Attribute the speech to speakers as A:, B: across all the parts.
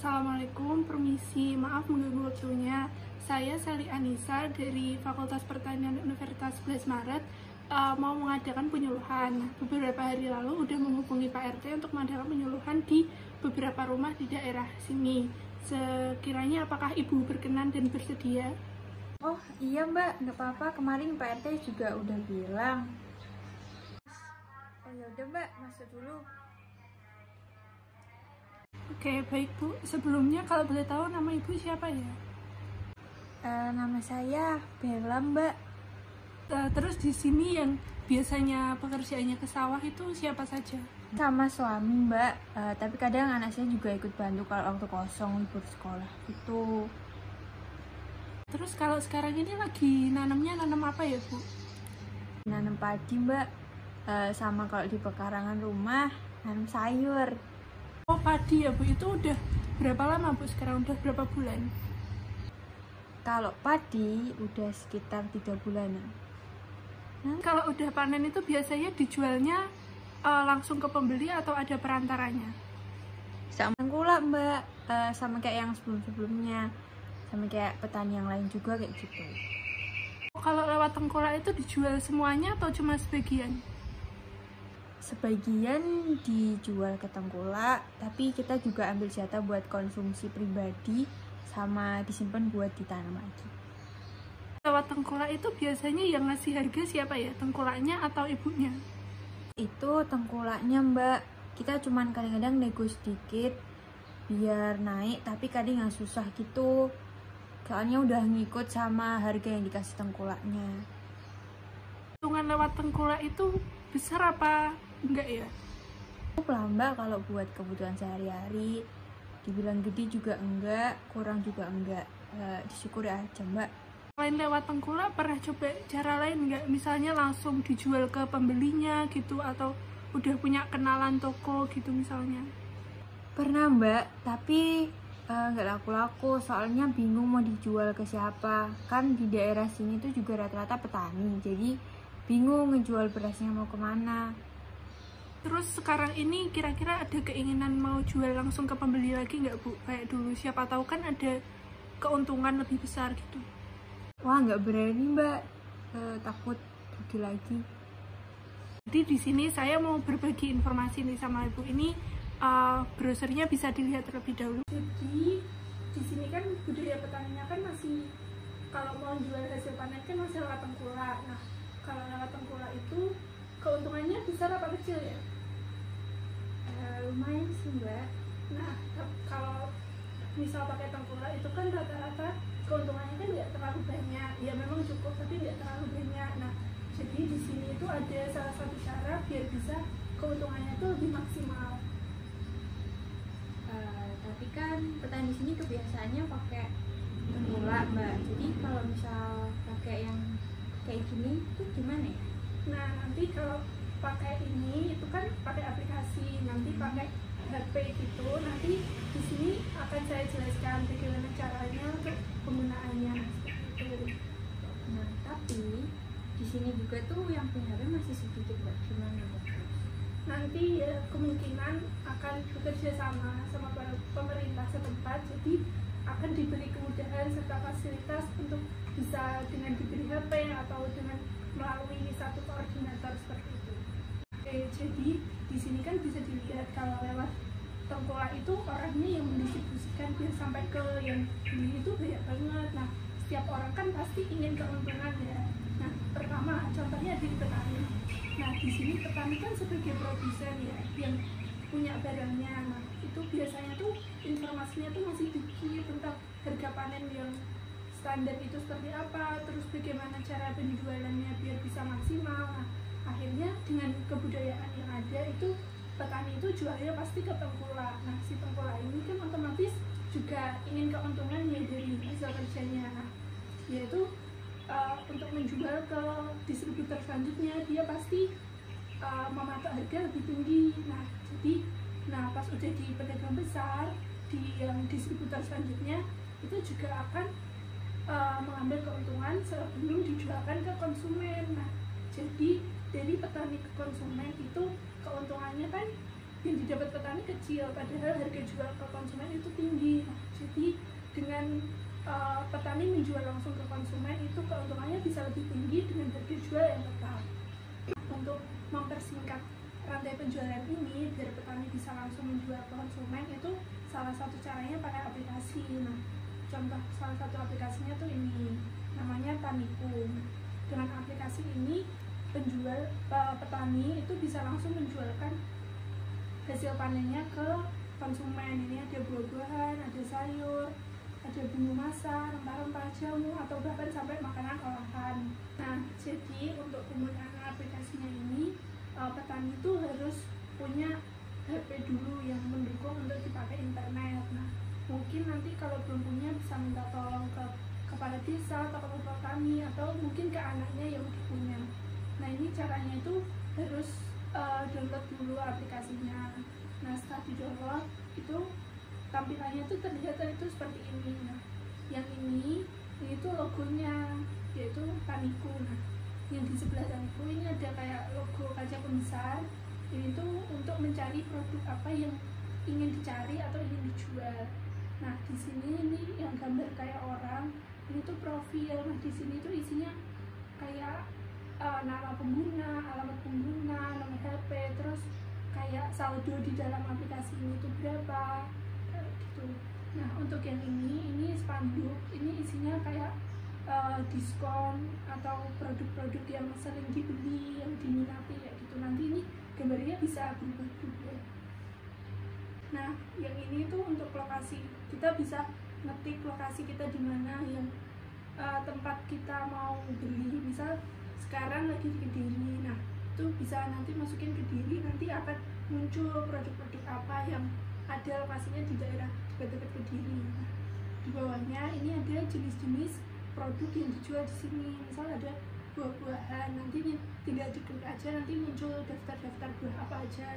A: Assalamualaikum, permisi, maaf mengganggu waktunya. Saya Sally Anissa dari Fakultas Pertanian Universitas 11 Maret mau mengadakan penyuluhan. Beberapa hari lalu udah menghubungi Pak RT untuk mengadakan penyuluhan di beberapa rumah di daerah sini. Sekiranya apakah Ibu berkenan dan bersedia?
B: Oh iya Mbak, nggak apa-apa. Kemarin Pak RT juga udah bilang. Oh ya udah Mbak, masuk dulu.
A: Oke, baik Bu. Sebelumnya kalau boleh tahu nama Ibu siapa ya?
B: Nama saya Bella Mbak.
A: Terus di sini yang biasanya pekerjaannya ke sawah itu siapa saja?
B: Sama suami Mbak, tapi kadang anak saya juga ikut bantu kalau waktu kosong libur sekolah itu.
A: Terus kalau sekarang ini lagi nanam apa ya Bu?
B: Nanam padi Mbak, sama kalau di pekarangan rumah nanam sayur.
A: Oh padi ya Bu, itu udah berapa lama Bu sekarang? Udah berapa bulan?
B: Kalau padi udah sekitar 3 bulanan.
A: Kalau udah panen itu biasanya dijualnya langsung ke pembeli atau ada perantaranya?
B: Sama tengkulak Mbak, sama kayak yang sebelum-sebelumnya, sama kayak petani yang lain juga kayak gitu.
A: Kalau lewat tengkulak itu dijual semuanya atau cuma sebagian?
B: Sebagian dijual ke tengkulak, tapi kita juga ambil jatah buat konsumsi pribadi sama disimpan buat ditanam lagi.
A: Lewat tengkulak itu biasanya yang ngasih harga siapa ya? Tengkulaknya atau ibunya?
B: Itu tengkulaknya Mbak, kita cuman kadang-kadang nego sedikit biar naik, tapi kadang yang susah gitu, soalnya udah ngikut sama harga yang dikasih tengkulaknya.
A: Hitungan lewat tengkulak itu besar apa enggak ya?
B: Lah Mbak, kalau buat kebutuhan sehari-hari dibilang gede juga enggak, kurang juga enggak, disyukuri aja Mbak.
A: Selain lewat tengkulak, pernah coba cara lain nggak? Misalnya langsung dijual ke pembelinya gitu, atau udah punya kenalan toko gitu misalnya?
B: Pernah Mbak, tapi nggak laku-laku, soalnya bingung mau dijual ke siapa. Kan di daerah sini tuh juga rata-rata petani, jadi bingung ngejual berasnya mau kemana.
A: Terus sekarang ini kira-kira ada keinginan mau jual langsung ke pembeli lagi nggak Bu? Kayak dulu, siapa tahu kan ada keuntungan lebih besar gitu.
B: Wah nggak berani Mbak, takut rugi lagi.
A: Jadi di sini saya mau berbagi informasi nih sama Ibu. Ini brosurnya bisa dilihat terlebih dahulu. Jadi di sini kan budaya petaninya kan masih, kalau mau jual hasil panen kan masih lewat tengkulak. Nah kalau lewat tengkulak itu keuntungannya besar apa kecil ya?
B: Lumayan sih Mbak.
A: Nah kalau misal pakai tengkulak itu kan rata-rata keuntungannya kan tidak terlalu banyak. Ya memang cukup tapi tidak terlalu banyak. Nah jadi di sini itu ada salah satu cara biar bisa keuntungannya itu lebih maksimal.
B: Tapi kan petani sini kebiasaannya pakai tengkulak Mbak. Jadi kalau misal pakai yang kayak gini tuh gimana ya?
A: Nah nanti kalau pakai ini itu kan pakai aplikasi, nanti pakai HP gitu. Nanti di sini akan saya jelaskan bagaimana caranya untuk penggunaannya seperti itu.
B: Nah tapi di sini juga tuh yang punya HP masih sedikit Mbak. Gimana Mbak?
A: Nanti ya kemungkinan akan bekerja sama pemerintah setempat, jadi akan diberi kemudahan serta fasilitas untuk bisa dengan diberi HP atau dengan melalui satu koordinator seperti itu. Oke, jadi di sini kan bisa dilihat kalau lewat tengkulak itu orangnya yang mendistribusikan biar sampai ke yang beli itu banyak banget. Nah setiap orang kan pasti ingin keuntungan ya. Nah pertama contohnya di petani. Nah di sini petani kan sebagai produsen ya yang punya barangnya. Nah itu biasanya tuh informasinya tuh masih dikit tentang harga panen yang standar itu seperti apa, terus bagaimana cara penjualannya biar bisa maksimal. Nah akhirnya dengan kebudayaan yang ada itu petani itu jualnya pasti ke tengkulak. Nah si tengkulak ini kan otomatis juga ingin keuntungannya dari hasil kerjanya. Nah yaitu untuk menjual ke distributor selanjutnya dia pasti mematok harga lebih tinggi. Nah jadi pas udah di pedagang besar, di yang distributor selanjutnya itu juga akan mengambil keuntungan sebelum dijualkan ke konsumen. Nah jadi dari petani ke konsumen itu keuntungannya kan yang didapat petani kecil, padahal harga jual ke konsumen itu tinggi. Nah, jadi dengan petani menjual langsung ke konsumen itu keuntungannya bisa lebih tinggi dengan harga jual yang tetap. Untuk mempersingkat rantai penjualan ini biar petani bisa langsung menjual ke konsumen, itu salah satu caranya pakai aplikasi. Nah, contoh salah satu aplikasinya tuh ini, namanya Taniku. Dengan aplikasi ini penjual petani itu bisa langsung menjualkan hasil panennya ke konsumen. Ini ada buah-buahan, ada sayur, ada bumbu masak, rempah-rempah, jamu, atau bahkan sampai makanan olahan. Nah, jadi untuk penggunaan aplikasinya ini, petani itu harus punya HP dulu yang mendukung untuk dipakai internet. Nah, mungkin nanti kalau belum punya bisa minta tolong ke kepala desa atau ke petani, atau mungkin ke anaknya yang udah punya. Nah, ini caranya itu harus download dulu aplikasinya. Nah, setelah di-download itu tampilannya tuh terlihat itu seperti ini. Nah, yang ini tuh logonya, yaitu Taniku. Nah, yang di sebelah Taniku ini ada kayak logo kaca pembesar. Ini tuh untuk mencari produk apa yang ingin dicari atau ingin dijual. Nah, di sini ini yang gambar kayak orang, ini tuh profil. Nah, di sini tuh isinya kayak nama pengguna, alamat pengguna, nomor HP, terus kayak saldo di dalam aplikasi ini tuh berapa, kayak gitu. Nah, untuk yang ini spanduk, ini isinya kayak diskon atau produk-produk yang sering dibeli, yang diminati kayak gitu. Nanti ini gambarnya bisa berubah-ubah. Nah, yang ini tuh untuk lokasi, kita bisa ngetik lokasi kita di mana yang tempat kita mau beli. Misal sekarang lagi di Kediri, nah itu bisa nanti masukin Kediri, nanti akan muncul produk-produk apa yang ada lokasinya di daerah dekat-dekat Kediri. Nah, di bawahnya ini ada jenis-jenis produk yang dijual di sini. Misal ada buah-buahan, nanti tinggal diklik aja, nanti muncul daftar-daftar buah apa aja.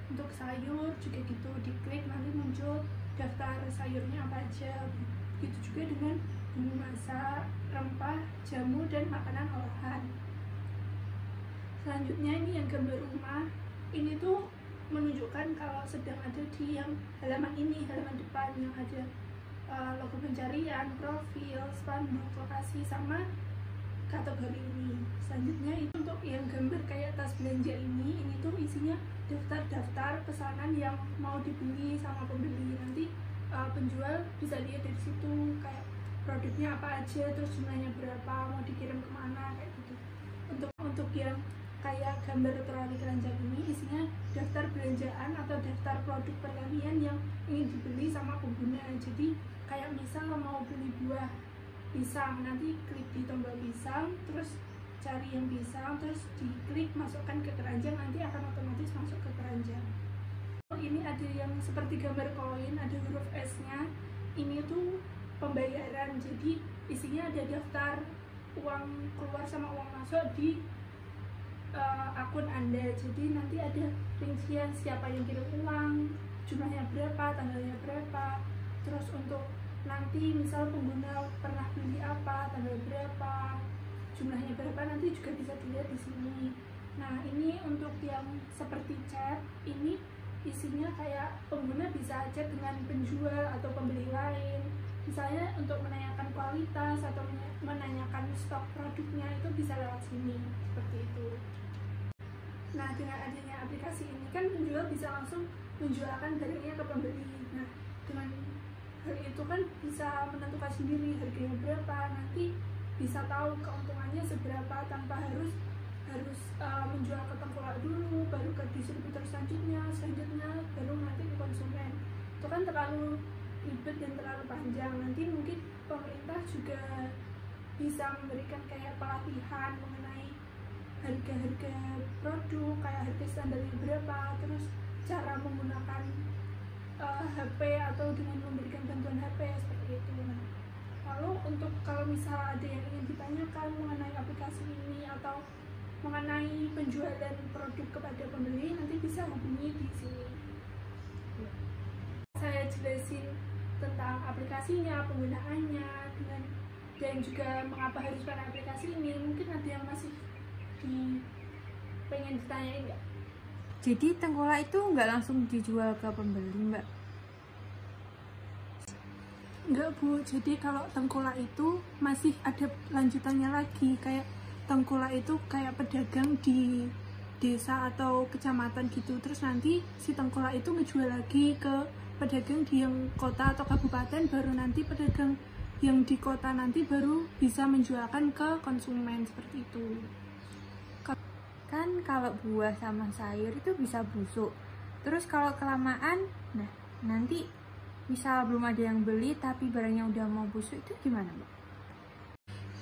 A: Untuk sayur juga gitu, diklik nanti muncul daftar sayurnya apa aja. Begitu juga dengan bumbu masak, rempah, jamu, dan makanan olahan. Selanjutnya ini yang gambar rumah, ini tuh menunjukkan kalau sedang ada di yang halaman ini, halaman depan yang ada logo pencarian, profil, spanduk, lokasi, sama kategori ini. Selanjutnya itu untuk yang gambar kayak tas belanja ini tuh isinya daftar-daftar pesanan yang mau dibeli sama pembeli. Nanti penjual bisa lihat dari situ kayak produknya apa aja, terus jumlahnya berapa, mau dikirim kemana, kayak gitu. Untuk yang kayak gambar terali keranjang ini isinya daftar belanjaan atau daftar produk pertanian yang ingin dibeli sama pengguna. Jadi kayak misal mau beli buah pisang, nanti klik di tombol pisang, terus cari yang pisang, terus diklik masukkan ke keranjang, nanti akan otomatis masuk ke keranjang. Ini ada yang seperti gambar koin, ada huruf S-nya. Ini tuh pembayaran, jadi isinya ada daftar uang keluar sama uang masuk di akun Anda. Jadi nanti ada rincian siapa yang kirim uang, jumlahnya berapa, tanggalnya berapa, terus untuk nanti misal pengguna pernah beli apa, tanggal berapa, jumlahnya berapa, nanti juga bisa dilihat di sini. Nah, ini untuk yang seperti chat, ini isinya kayak pengguna bisa chat dengan penjual atau pembeli lain. Misalnya untuk menanyakan kualitas atau menanyakan stok produknya, itu bisa lewat sini, seperti itu. Nah, dengan adanya aplikasi ini kan penjual bisa langsung menjualkan barangnya ke pembeli. Nah, dengan hal itu kan bisa menentukan sendiri harganya berapa, nanti bisa tahu keuntungannya seberapa tanpa harus menjual ke tengkulak dulu, baru ke distributor selanjutnya baru nanti ke konsumen. Itu kan terlalu ribet dan terlalu panjang. Nanti mungkin pemerintah juga bisa memberikan kayak pelatihan mengenai harga-harga produk, kayak harga standarnya berapa, terus cara menggunakan HP atau dengan memberikan bantuan HP seperti itu. Nah, lalu untuk kalau misal ada yang ingin ditanyakan mengenai aplikasi ini atau mengenai penjualan produk kepada pembeli, nanti bisa hubungi di sini. Saya jelasin tentang aplikasinya, penggunaannya, dan juga mengapa harus pakai aplikasi ini. Mungkin ada yang masih pengen ditanyain nggak?
B: Jadi tengkolak itu nggak langsung dijual ke pembeli, Mbak?
A: Enggak Bu, jadi kalau tengkulak itu masih ada lanjutannya lagi. Kayak tengkulak itu kayak pedagang di desa atau kecamatan gitu, terus nanti si tengkulak itu ngejual lagi ke pedagang di yang kota atau kabupaten, baru nanti pedagang yang di kota nanti baru bisa menjualkan ke konsumen, seperti itu.
B: Kan kalau buah sama sayur itu bisa busuk. Terus kalau kelamaan, nah nanti misal belum ada yang beli tapi barangnya udah mau busuk, itu gimana, Mbak?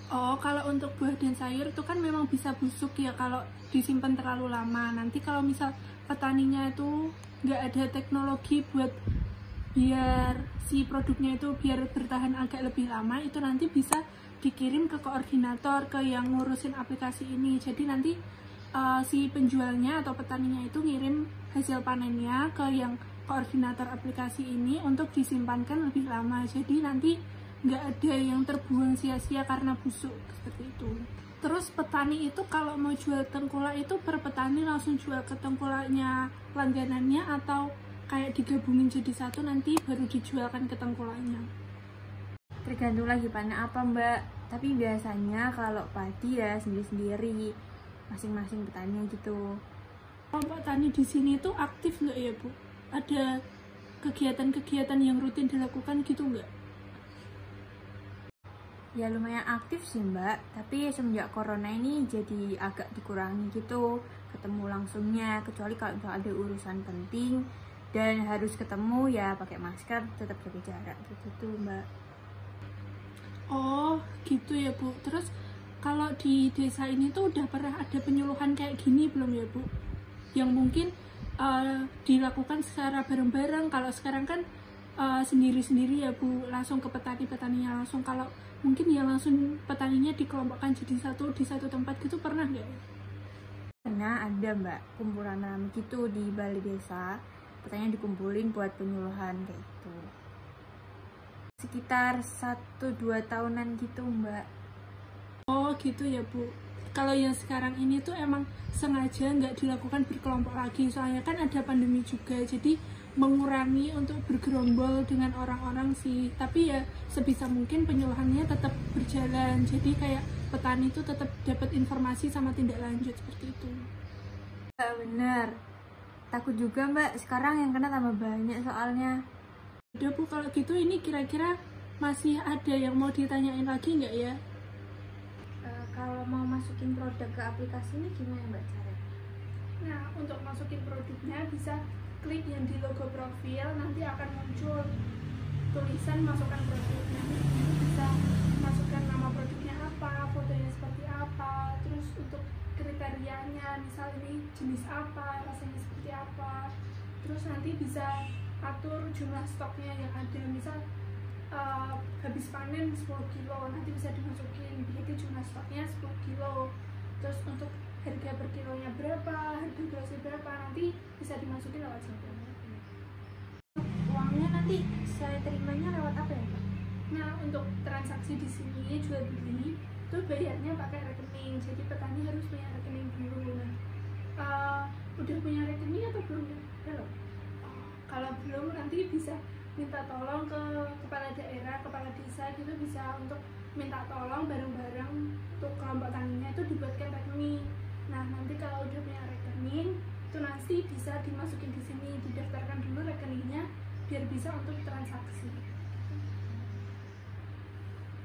A: Oh, kalau untuk buah dan sayur itu kan memang bisa busuk ya kalau disimpan terlalu lama. Nanti kalau misal petaninya itu nggak ada teknologi buat biar si produknya itu biar bertahan agak lebih lama, itu nanti bisa dikirim ke koordinator, ke yang ngurusin aplikasi ini. Jadi nanti si penjualnya atau petaninya itu ngirim hasil panennya ke yang koordinator aplikasi ini untuk disimpankan lebih lama. Jadi nanti nggak ada yang terbuang sia-sia karena busuk, seperti itu. Terus petani itu kalau mau jual tengkulak itu per petani langsung jual ke tengkulaknya langganannya, atau kayak digabungin jadi satu nanti baru dijualkan ke tengkulaknya?
B: Tergantung lagi panen apa, Mbak. Tapi biasanya kalau padi ya sendiri-sendiri, masing-masing petani gitu.
A: Kelompok tani di sini tuh aktif nggak ya Bu? Ada kegiatan-kegiatan yang rutin dilakukan gitu nggak?
B: Ya lumayan aktif sih, Mbak, tapi semenjak corona ini jadi agak dikurangi gitu ketemu langsungnya, kecuali kalau misalnya ada urusan penting dan harus ketemu ya pakai masker, tetap jaga jarak gitu, Mbak.
A: Oh gitu ya Bu. Terus kalau di desa ini tuh udah pernah ada penyuluhan kayak gini belum ya Bu? Yang mungkin dilakukan secara bareng-bareng. Kalau sekarang kan sendiri-sendiri ya Bu, langsung ke petani-petaninya langsung. Kalau mungkin ya langsung petaninya dikelompokkan jadi satu di satu tempat gitu, pernah nggak?
B: Karena ada, Mbak, kumpulan rame gitu di balai desa, petaninya dikumpulin buat penyuluhan kayak gitu. Sekitar 1-2 tahunan gitu, Mbak.
A: Oh gitu ya Bu. Kalau yang sekarang ini tuh emang sengaja nggak dilakukan berkelompok lagi, soalnya kan ada pandemi juga, jadi mengurangi untuk bergerombol dengan orang-orang sih. Tapi ya sebisa mungkin penyuluhannya tetap berjalan, jadi kayak petani itu tetap dapat informasi sama tindak lanjut, seperti itu.
B: Bener. Takut juga, Mbak, sekarang yang kena tambah banyak soalnya.
A: Udah Bu, kalau gitu ini kira-kira masih ada yang mau ditanyain lagi nggak ya?
B: Kalau mau masukin produk ke aplikasi ini gimana, Mbak, caranya?
A: Nah, untuk masukin produknya bisa klik yang di logo profil, nanti akan muncul tulisan masukkan produknya. Bisa masukkan nama produknya apa, fotonya seperti apa, terus untuk kriterianya, misal ini jenis apa, rasanya seperti apa. Terus nanti bisa atur jumlah stoknya yang ada, misal habis panen 10 kilo, nanti bisa dimasukin begitu jumlah stoknya 10 kilo. Terus untuk harga per kilonya berapa, harga grosnya berapa, nanti bisa dimasukin lewat situ.
B: Uangnya nanti saya terimanya lewat apa ya, Mbak?
A: Nah, untuk transaksi di sini jual beli itu bayarnya pakai rekening, jadi petani harus punya rekening dulu. Nah, udah punya rekening atau belum? Belum. Kalau belum, nanti bisa minta tolong ke kepala daerah, kepala desa gitu, bisa untuk minta tolong bareng-bareng untuk kelompok taninya itu dibuatkan rekening. Nah, nanti kalau udah punya rekening itu nanti bisa dimasukin di sini, didaftarkan dulu rekeningnya biar bisa untuk transaksi.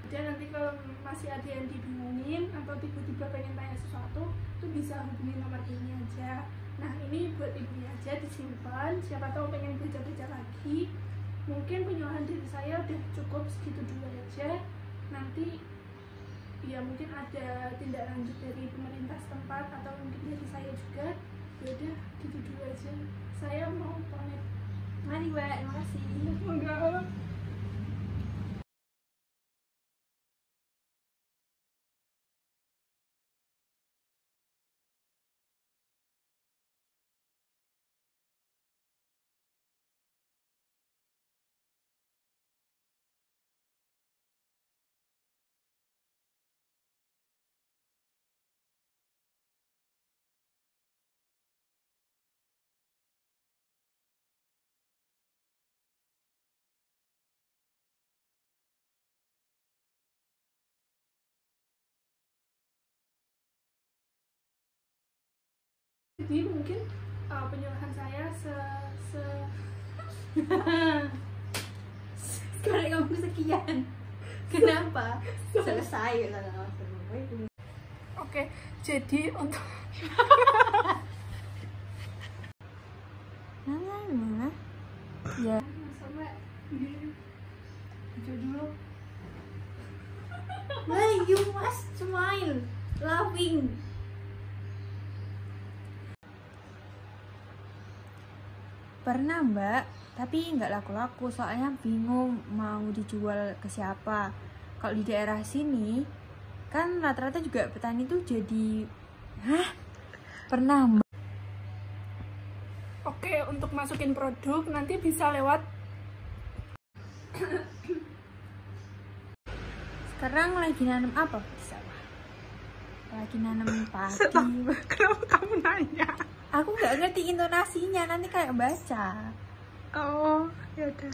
A: Dan nanti kalau masih ada yang dibingungin atau tiba-tiba pengen tanya sesuatu, itu bisa hubungi nomor ini aja. Nah, ini buat ibunya aja disimpan, siapa tahu pengen baca-baca lagi. Mungkin penyuluhan dari saya udah cukup segitu dulu aja. Nanti ya mungkin ada tindak lanjut dari pemerintah setempat atau mungkin dari saya juga. Ya udah gitu dulu aja. Saya mau pamit.
B: Mari, Mbak, terima kasih.
A: Enggak. Jadi mungkin penyerahan saya
B: Sekarang kamu sekian. Kenapa? Selesai.
A: Oke, jadi untuk
B: Ya.
A: sampai hijau dulu.
B: Why you must smile, laughing. Pernah mbak, tapi nggak laku-laku soalnya bingung mau dijual ke siapa. Kalau di daerah sini kan rata-rata juga petani tuh jadi pernah mbak.
A: Oke, untuk masukin produk nanti bisa lewat
B: Sekarang lagi nanam apa di sawah? Lagi nanam padi.
A: Kenapa kamu nanya?
B: Aku nggak ngerti intonasinya, nanti kayak baca.
A: Oh, ya udah.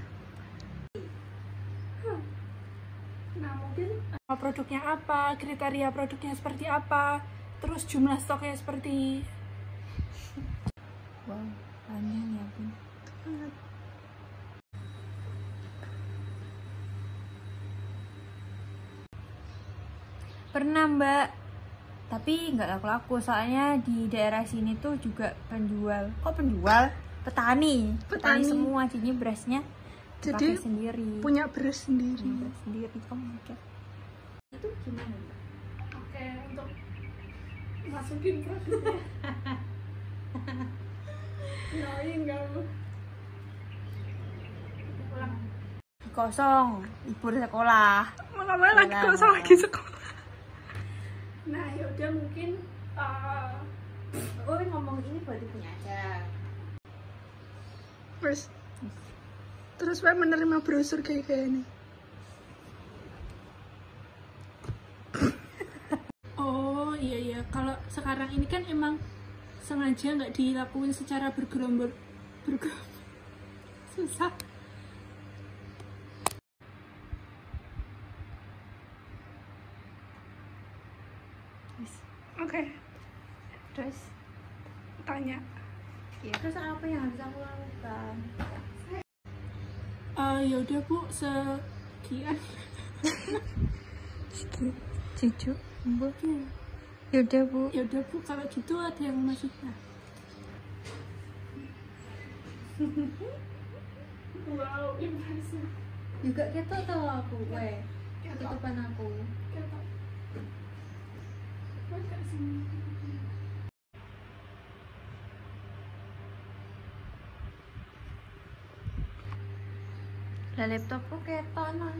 A: Nah, mungkin produknya apa, kriteria produknya seperti apa, terus jumlah stoknya seperti.
B: Wow, panjang ya Bun. Pernah mbak, tapi nggak laku-laku soalnya di daerah sini tuh juga penjual. Kok penjual? Petani semua, jadi berasnya
A: Jadi
B: pakai sendiri.
A: punya beras sendiri.
B: Beras sendiri kamu mikir. Itu gimana mbak?
A: Oke, untuk masukin produknya. Annoying kamu. Pulang.
B: Kosong, libur sekolah.
A: Malah lagi
B: Pulang.
A: kosong lagi sekolah. Nah, yaudah mungkin
B: Oh ngomong ini berarti punya aja.
A: terus saya menerima brosur kayak gini. Oh iya, kalau sekarang ini kan emang sengaja nggak dilakuin secara bergerombol susah. Oke,
B: Terus
A: tanya.
B: ya, terus apa yang harus aku lakukan?
A: Ya udah Bu, sekian.
B: Cucu, Bu. Yaudah Bu.
A: Ya udah Bu, kalau gitu ada yang masuk. Wow, impressive.
B: Juga kita tahu aku, gue. Tutupan aku. Lah laptopku ketonan.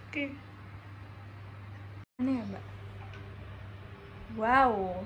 A: Oke.
B: Ini ya, Mbak. Wow.